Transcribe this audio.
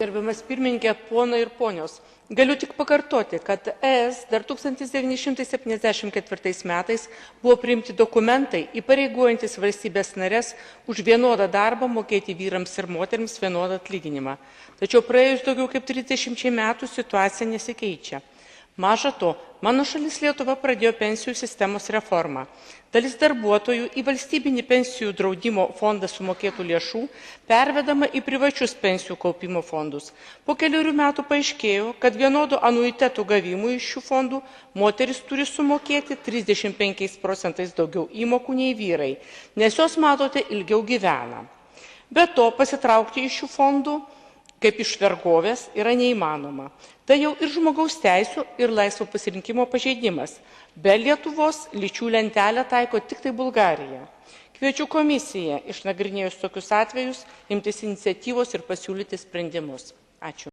Gerbiamas pirmininkė, ponai ir ponios, galiu tik pakartoti, kad ES dar 1974 metais buvo priimti dokumentai įpareigojantis valstybės narės už vienodą darbą mokėti vyrams ir moterims vienodą atlyginimą. Tačiau praėjus daugiau kaip 30 metų situacija nesikeičia. Maža to, mano šalis Lietuva pradėjo pensijų sistemos reformą. Dalis darbuotojų į valstybinį pensijų draudimo fondą sumokėtų lėšų pervedama į privačius pensijų kaupimo fondus. Po keliarių metų paaiškėjo, kad vienodų anuitetų gavimų iš šių fondų moteris turi sumokėti 35% daugiau įmokų nei vyrai, nes jos, matote, ilgiau gyvena. Be to, pasitraukti iš šių fondų kaip iš vergovės yra neįmanoma. Tai jau ir žmogaus teisų, ir laisvo pasirinkimo pažeidimas. Be Lietuvos lyčių lentelę taiko tik tai Bulgarija. Kviečiu komisiją, išnagrinėjus tokius atvejus, imtis iniciatyvos ir pasiūlyti sprendimus. Ačiū.